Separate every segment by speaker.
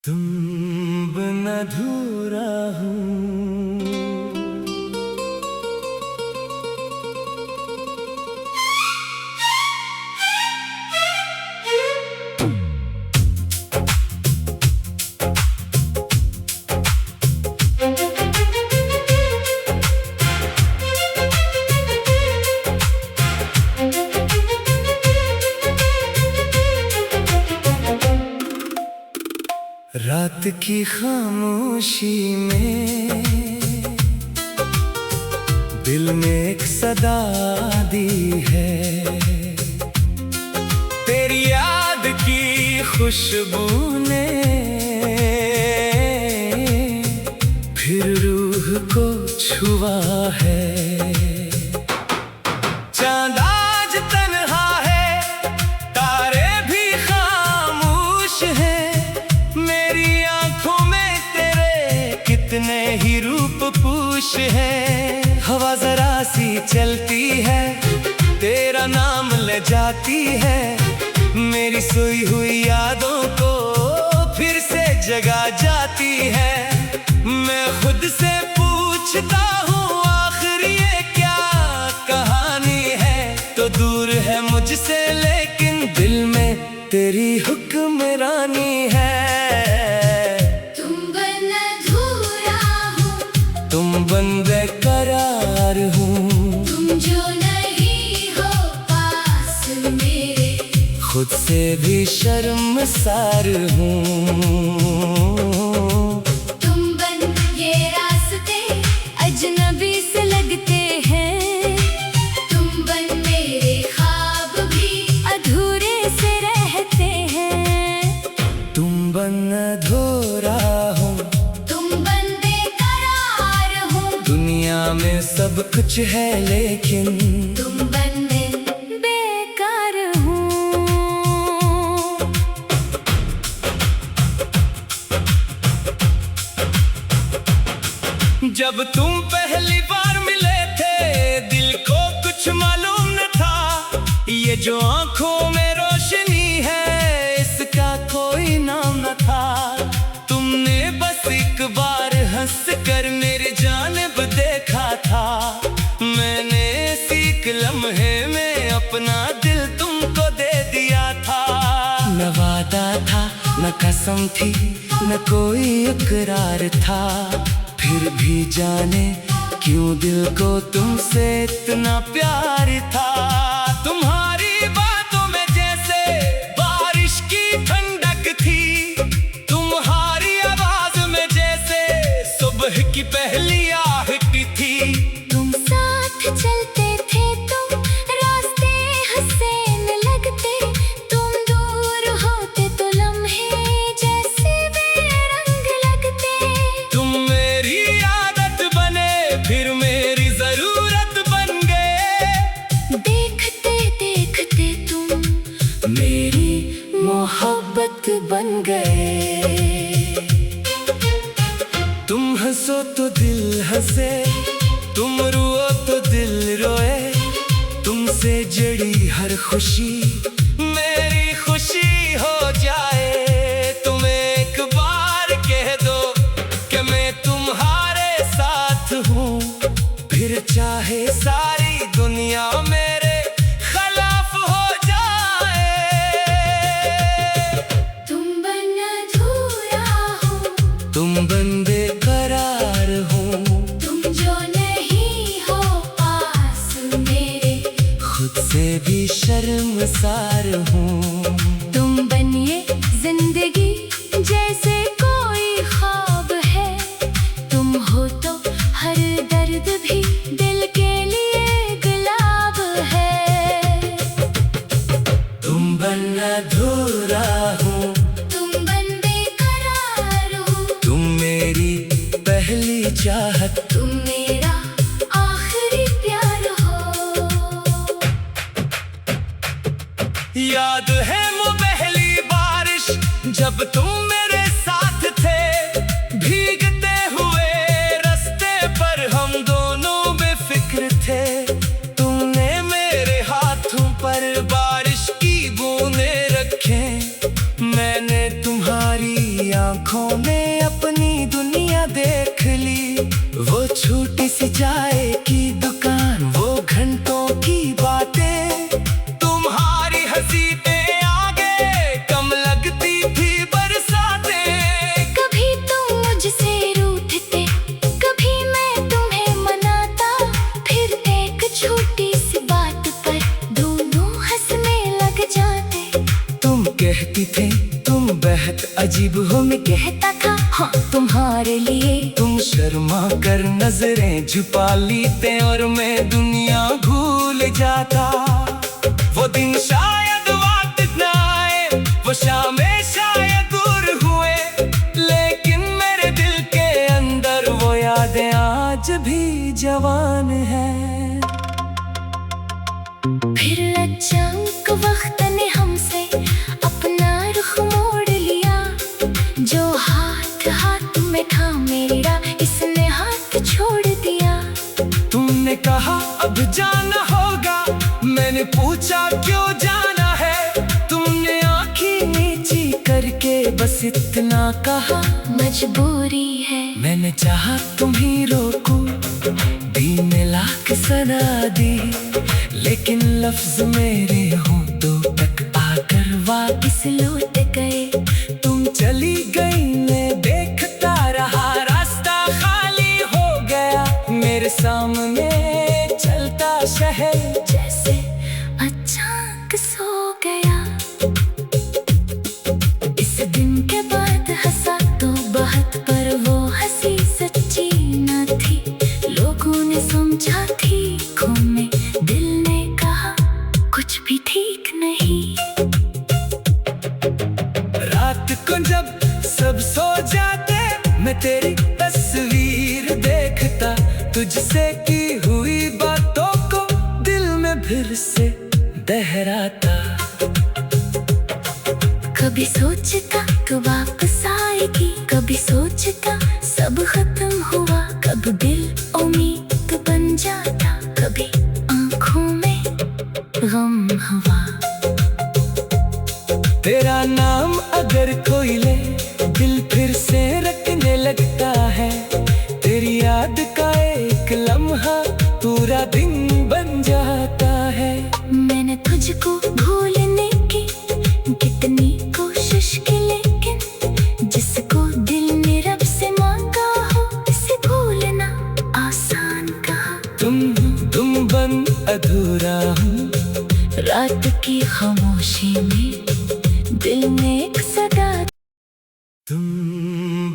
Speaker 1: तुम बिन अधूरा हूँ। रात की खामोशी में दिल ने एक सदा दी है, तेरी याद की खुशबू ने फिर रूह को छुआ है। चांद आज तन्हा है, तारे भी खामोश हैं, मेरी आंखों में तेरे कितने ही रूप पूछ है। हवा जरा सी चलती है, तेरा नाम ले जाती है, मेरी सोई हुई यादों को फिर से जगा जाती है। मैं खुद से पूछता हूँ आखिर ये क्या कहानी है, तो दूर है मुझसे लेकिन दिल में तेरी हुक्मरानी है। तुम बेकरार हूँ,
Speaker 2: तुम जो नहीं हो पास मेरे,
Speaker 1: खुद से भी शर्मसार हूँ।
Speaker 2: तुम बन ये रास्ते अजनबी से लगते हैं, तुम बन मेरे ख्वाब भी अधूरे से रहते हैं।
Speaker 1: तुम बन अधूरा हूँ, दुनिया में सब कुछ है लेकिन
Speaker 2: तुम बन में बेकार हूँ।
Speaker 1: जब तुम पहली बार मिले थे दिल को कुछ मालूम न था, ये जो आंखों में रोशनी है इसका कोई नाम न था। तुमने बस एक बार हंस कर मेरी जानिब देखा था, मैंने सीख लम्हे में अपना दिल तुमको दे दिया था। न वादा था न कसम थी न कोई इकरार था, फिर भी जाने क्यों दिल को तुमसे इतना प्यार था। तुम्हारी बातों में जैसे बारिश की ठंडक थी, तुम्हारी आवाज में जैसे सुबह की पहली आहट थी।
Speaker 2: तुम साथ चलते थे तुम रास्ते हसीन लगते, तुम दूर होते तो लम्हे जैसे बेरंग लगते।
Speaker 1: तुम मेरी आदत बने फिर मेरी जरूरत बन गए,
Speaker 2: देखते देखते तुम
Speaker 1: मेरी मोहब्बत बन गए। तुम हंसो तो दिल हंसे, तुम रोओ तो दिल रोए, तुमसे जड़ी हर खुशी मेरी खुशी हो जाए। तुम एक बार कह दो कि मैं तुम्हारे साथ हूँ, फिर चाहे सारी दुनिया मेरे खिलाफ हो जाए।
Speaker 2: तुम बन अधूरा हूँ,
Speaker 1: तुम बन बेकरार हूँ,
Speaker 2: तुम जो नहीं हो पास मेरे,
Speaker 1: खुद से भी शर्मसार हूँ।
Speaker 2: तुम बनिए जिंदगी जैसे कोई ख्वाब है, तुम हो तो हर दर्द भी दिल के लिए गुलाब है।
Speaker 1: तुम बन अधूरा हूँ,
Speaker 2: तुम बन बेकरार हूँ,
Speaker 1: तुम मेरी पहली चाहत,
Speaker 2: तुम मेरा आखिरी प्यार हो।
Speaker 1: याद है वो पहली बारिश जब तुम मेरे साथ थे, भीगते हुए रास्ते पर हम दोनों बेफिक्र थे। तुमने मेरे हाथों पर बारिश की बूंदें रखे, मैंने तुम्हारी आंखों में अपनी दुनिया देख ली। वो छोटी सी चाय की दुकान, वो घंटों की बातें, तुम्हारी हंसी पे आगे कम लगती थी बरसातें।
Speaker 2: कभी तुम मुझसे रूठते, कभी मैं तुम्हें मनाता, फिर एक छोटी सी बात पर दोनों हंसने लग जाते।
Speaker 1: तुम कहती थे तुम बेहद अजीब हो, मैं
Speaker 2: कहता था हाँ तुम्हारे लिए।
Speaker 1: तुम शर्मा कर नजरें छुपा लेते और मैं दुनिया भूल जाता। वो दिन शायद वापस न आए, वो शामें शायद दूर हुए, लेकिन मेरे दिल के अंदर वो यादें आज भी जवान हैं।
Speaker 2: फिर अचानक वक्त ने हमसे अपना रुख मोड़ लिया। जो हाथ हाथ में था मेरा, इसने हाथ छोड़ दिया।
Speaker 1: तुमने कहा अब जाना होगा, मैंने पूछा क्यों जाना है। तुमने आंखें नीची करके बस इतना कहा,
Speaker 2: मजबूरी है।
Speaker 1: मैंने चाहा तुम्हें रोकूं, दीन लाख सना दी, लेकिन लफ्ज मेरे होंठों तक आकर वापस
Speaker 2: लौट गए।
Speaker 1: तुम चली गई, मैं देखता रहा, रास्ता खाली हो गया। मेरे सामने चलता शहर
Speaker 2: जैसे अचानक सो गया। इस दिन के बाद हंसा तो बहुत, पर वो हंसी सच्ची न थी। लोगों ने समझा थी खून में, दिल ने कहा कुछ भी ठीक नहीं।
Speaker 1: रात को जब सब सो जाते, मैं तेरी तस्वीर देखता, तुझसे की हुई बातों को दिल में फिर से दोहराता।
Speaker 2: कभी सोचता तो वापस आएगी, कभी सोचता सब खत्म हुआ। कब दिल उम्मीद बन जाता, कभी आंखों में गम हवा।
Speaker 1: तेरा नाम अगर कोई ले, दिल फिर से रखने लगता है। तेरी याद का एक लम्हा पूरा दिन बन जाता है।
Speaker 2: मैंने तुझको भूलने की कितनी कोशिश की, लेकिन जिसको दिल ने रब से मांगा हो, इसे भूलना आसान कहा।
Speaker 1: तुम बन अधूरा हूँ,
Speaker 2: रात की खामोशी में दिल में एक सदा।
Speaker 1: तुम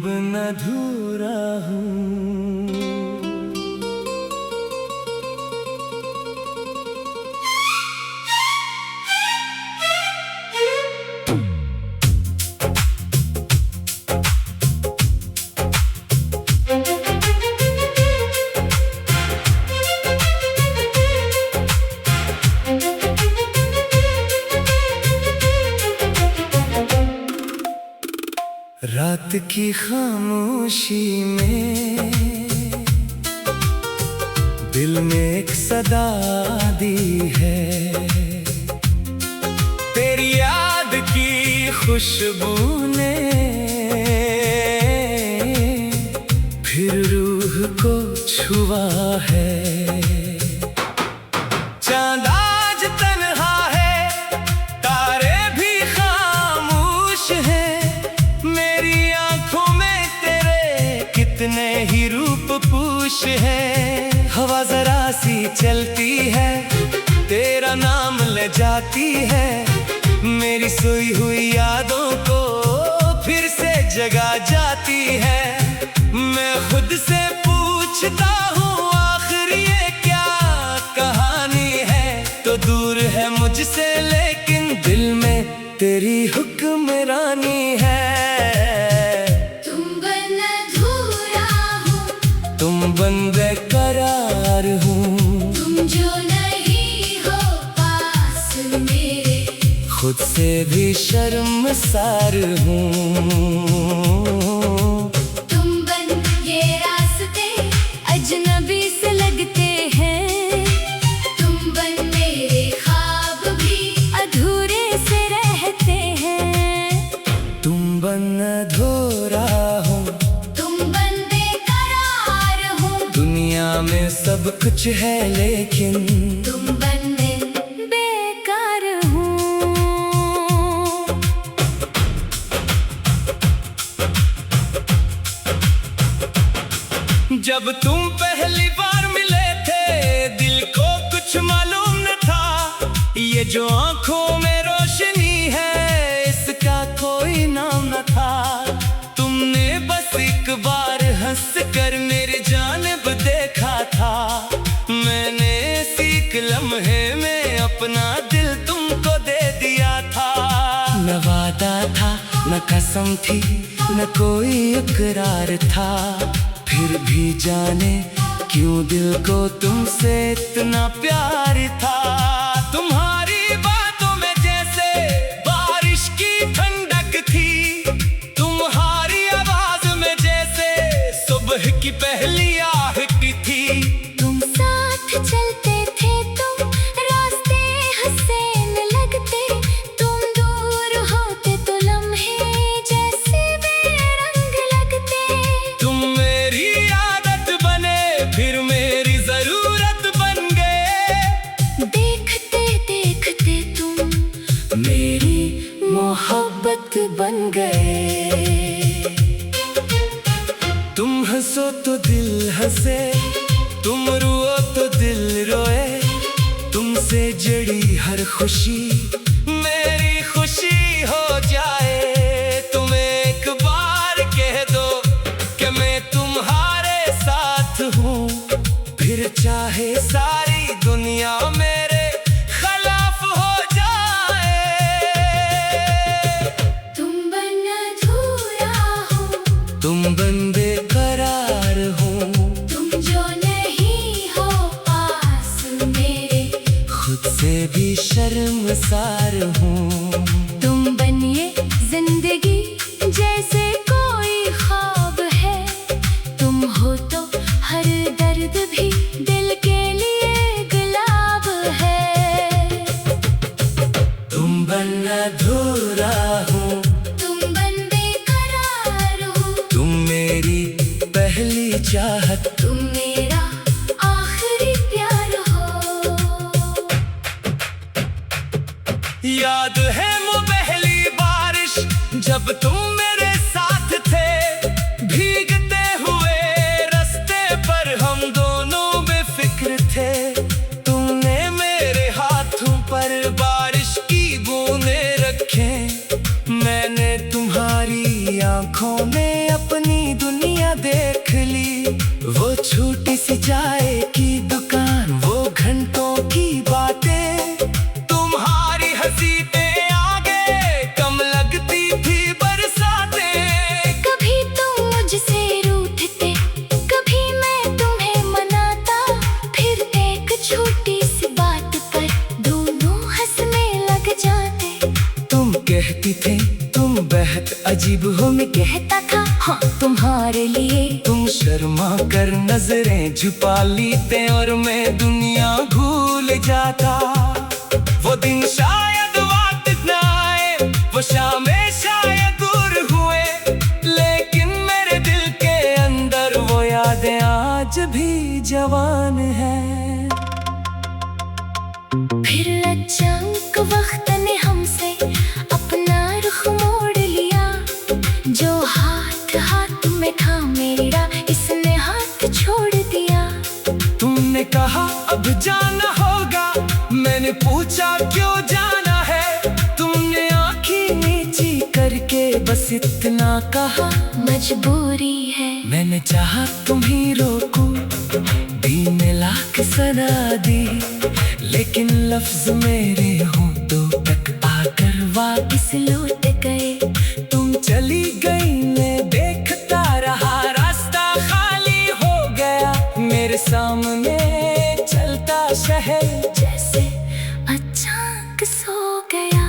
Speaker 1: बन अधूरा हूँ। रात की खामोशी में दिल ने एक सदा दी है। तेरी याद की खुशबू ने फिर रूह को छुआ है। चांद आज तन्हा है, तारे भी खामोश हैं। मेरी आंखों में तेरे कितने ही रूप पूछ हैं। हवा जरा सी चलती है, तेरा नाम ले जाती है। मेरी सोई हुई यादों को फिर से जगा जाती है। मैं खुद से पूछता हूँ आखिर ये क्या कहानी है। तो दूर है मुझसे लेकिन दिल में तेरी हुक्मरानी है। तुम बन बेकरार हूँ,
Speaker 2: तुम जो नहीं हो पास मेरे,
Speaker 1: खुद से भी शर्मसार हूँ।
Speaker 2: तुम बन ये रास्ते अजनबी से लगते हैं। तुम बन मेरे ख्वाब भी अधूरे से रहते हैं।
Speaker 1: तुम बन अधूरा हूँ,
Speaker 2: तुम बन बेकरार हो।
Speaker 1: दुनिया में सब कुछ है लेकिन
Speaker 2: तुम बन बेकार हो।
Speaker 1: जब तुम पहली बार मिले थे दिल को कुछ मालूम न था, ये जो आंखों में रोशनी है इसका कोई नाम न था। तुमने बस एक बार हंस कर मेरी जानिब देखा था, मैंने इसी लम्हे में अपना दिल तुमको दे दिया था। न वादा था न कसम थी न कोई इकरार था, फिर भी जाने क्यों दिल को तुमसे इतना प्यार था। तुम्हारी बातों में जैसे बारिश की ठंडक थी, तुम्हारी आवाज में जैसे सुबह की पहली आहट थी।
Speaker 2: तुम साथ चलते थे, तुम रास्ते हसीन लगते, तुम दूर होते तो लम्हे जैसे बेरंग लगते।
Speaker 1: तुम मेरी आदत बने फिर मेरी जरूरत बन गए,
Speaker 2: देखते देखते तुम
Speaker 1: मेरी मोहब्बत बन गए। तुम हंसो तो दिल हंसे, तुम रोओ तो दिल रोए, तुमसे जड़ी हर खुशी मेरी खुशी हो जाए। तुम एक बार कह दो कि मैं तुम्हारे साथ हूँ, फिर चाहे सारी दुनिया मेरे खिलाफ हो जाए।
Speaker 2: तुम बन अधूरा हो,
Speaker 1: तुम बन बेकरार हो,
Speaker 2: तुम जो नहीं हो पास मेरे,
Speaker 1: खुद से भी शर्मसार हूँ।
Speaker 2: तुम बनिए जिंदगी जैसे कोई ख्वाब है, तुम हो तो हर दर्द भी दिल के लिए गुलाब है।
Speaker 1: तुम बन अधूरा हो,
Speaker 2: तुम बन बेकरार हो,
Speaker 1: तुम मेरी पहली चाहत,
Speaker 2: तुम मेरा आखिरी प्यार हो।
Speaker 1: याद है वो पहली बारिश जब तुम मेरे साथ थे, भीगते हुए रास्ते पर हम दोनों बेफिक्र थे। तुमने मेरे हाथों पर बारिश की बूंदें रखे, मैंने तुम्हारी आंखों में अपनी दुनिया देख ली। वो छोटी सी चाय की दुकान, वो घंटों की बातें, तुम्हारी हंसी पे आगे कम लगती थी बरसातें।
Speaker 2: कभी तुम मुझसे रूठते, कभी मैं तुम्हें मनाता, फिर एक छोटी सी बात पर दोनों हंसने लग जाते।
Speaker 1: तुम कहती थे तुम बेहद अजीब हो, मैं
Speaker 2: कहता था हाँ तुम्हारे लिए।
Speaker 1: तुम शर्मा कर नजरें छुपा लेते और मैं दुनिया भूल जाता। वो दिन शायद वापस न आए, वो शामें शायद दूर हुए, लेकिन मेरे दिल के अंदर वो यादें आज भी जवान हैं।
Speaker 2: फिर अचानक वक्त ने हमसे अपना रुख मोड़ लिया, जो हाथ हाथ में था मेरा इसने हाथ छोड़ दिया।
Speaker 1: तुमने कहा अब जाना होगा, मैंने पूछा क्यों जाना है, तुमने आंखें नीची करके बस इतना कहा
Speaker 2: मजबूरी है।
Speaker 1: मैंने चाहा तुम्हें रोकूं, दीन लाख सना दी, लेकिन लफ्ज मेरे होंठों तक आकर वापस
Speaker 2: लौट गए।
Speaker 1: तुम चली गई, मैं देखता रहा, रास्ता खाली हो गया मेरे सामने चलता शहर
Speaker 2: जैसे अचानक सो गया।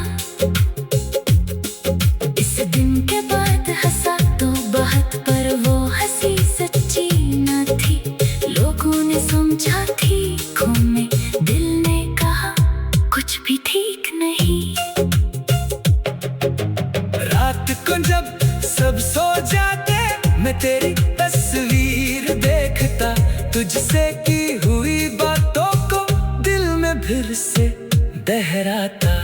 Speaker 2: इस दिन के बाद हंसा तो बहुत, पर वो हंसी सच्ची न थी। लोगों ने समझा ठीक हूँ मैं, दिल ने कहा कुछ भी ठीक नहीं।
Speaker 1: मैं तेरी तस्वीर देखता, तुझसे की हुई बातों को दिल में फिर से दोहराता।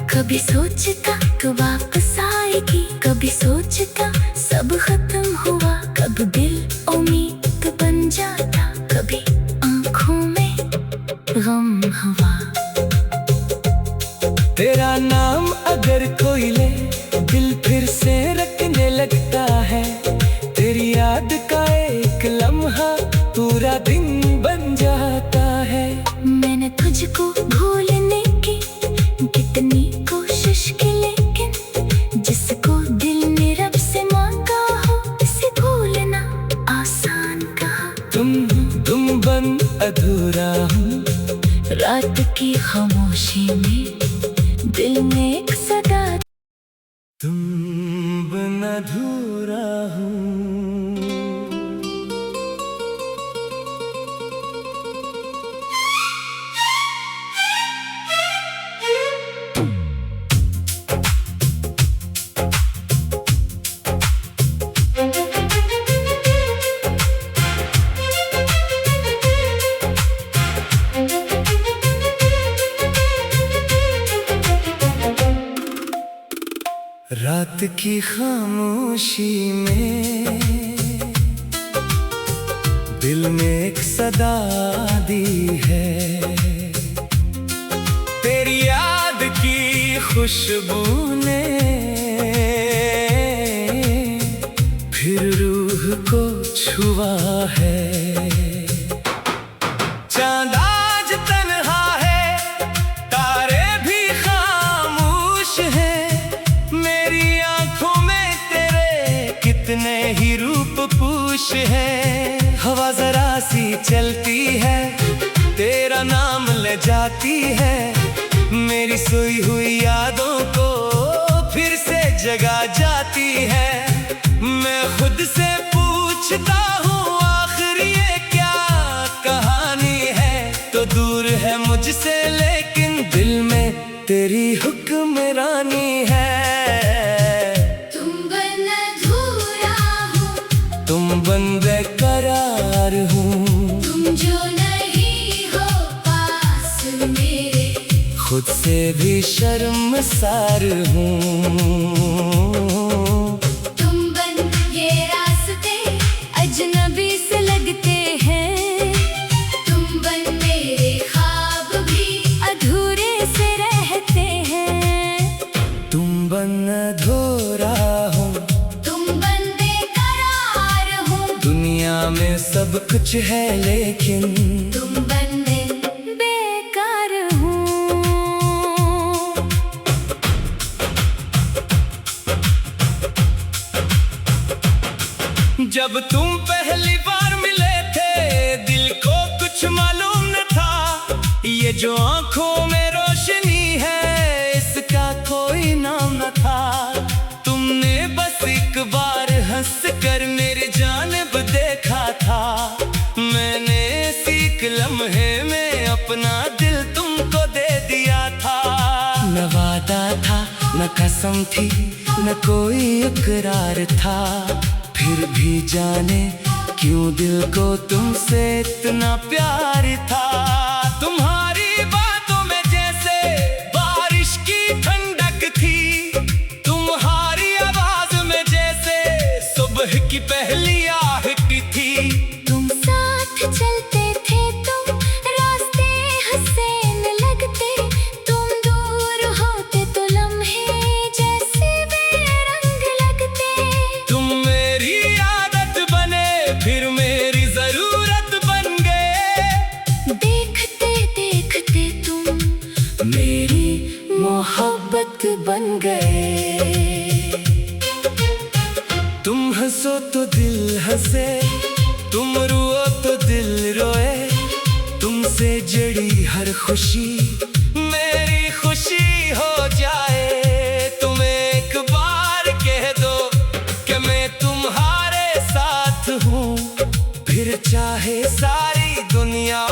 Speaker 2: कभी सोचता तू वापस आएगी, कभी सोचता सब खत्म हुआ, कब दिल उम्मीद बन जाता, कभी आंखों में गम हुआ।
Speaker 1: तेरा नाम अगर कोई ले दिल फिर से रटने लगता है, तेरी याद का एक लम्हा पूरा दिन बन जाता है।
Speaker 2: मैंने तुझको भूलने की कितनी कोशिश की, लेकिन जिसको दिल ने रब से मांगा हो उसे भूलना आसान कहा।
Speaker 1: तुम बन अधूरा हूँ,
Speaker 2: रात की खामोशी में दिल में एक सदा।
Speaker 1: तुम बन अधूरा हूँ। रात की खामोशी में दिल ने एक सदा दी है, तेरी याद की खुशबू ने फिर रूह को छुआ है। चांद आज तन्हा है, तारे भी खामोश हैं, मेरी आंखों में तेरे कितने ही रूप पूछ है। हवा जरा सी चलती है, तेरा नाम ले जाती है, मेरी सोई हुई यादों को फिर से जगा जाती है। मैं खुद से पूछता हूँ आखिर ये क्या कहानी है, तो दूर है मुझसे लेकिन दिल में तेरी हुक्मरानी है। तुम बन बेकरार हूँ,
Speaker 2: तुम जो नहीं हो पास मेरे,
Speaker 1: खुद से भी शर्मसार हूँ।
Speaker 2: तुम बन ये रास्ते अजनबी से लगते हैं, तुम बन मेरे ख्वाब भी अधूरे से रहते हैं।
Speaker 1: तुम बन अधूरा हूँ, दुनिया में सब कुछ है लेकिन
Speaker 2: तुम बन में बेकार हूँ।
Speaker 1: जब तुम पहली बार मिले थे दिल को कुछ मालूम न था, ये जो आंखों में रोशनी है इसका कोई नाम न था। तुमने बस एक बार हंस कर मेरी जानिब देखा था, मैंने सीख लम्हे में अपना दिल तुमको दे दिया था। न वादा था न कसम थी न कोई इकरार था, फिर भी जाने क्यों दिल को तुमसे इतना प्यार था। तुम्हारी बातों में जैसे बारिश की ठंडक थी, तुम्हारी आवाज में जैसे सुबह की पहली आहट थी।
Speaker 2: तुम साथ चलते थे तो रास्ते हसीन लगते, तुम दूर होते तो लम्हे जैसे बेरंग लगते।
Speaker 1: तुम मेरी आदत बने फिर मेरी जरूरत बन गए,
Speaker 2: देखते देखते तुम
Speaker 1: मेरी मोहब्बत बन गए। तुम हंसो तो दिल हंसे, तुम रोओ तो दिल रोए, तुमसे जड़ी हर खुशी मेरी खुशी हो जाए। तुम एक बार कह दो कि मैं तुम्हारे साथ हूँ, फिर चाहे सारी दुनिया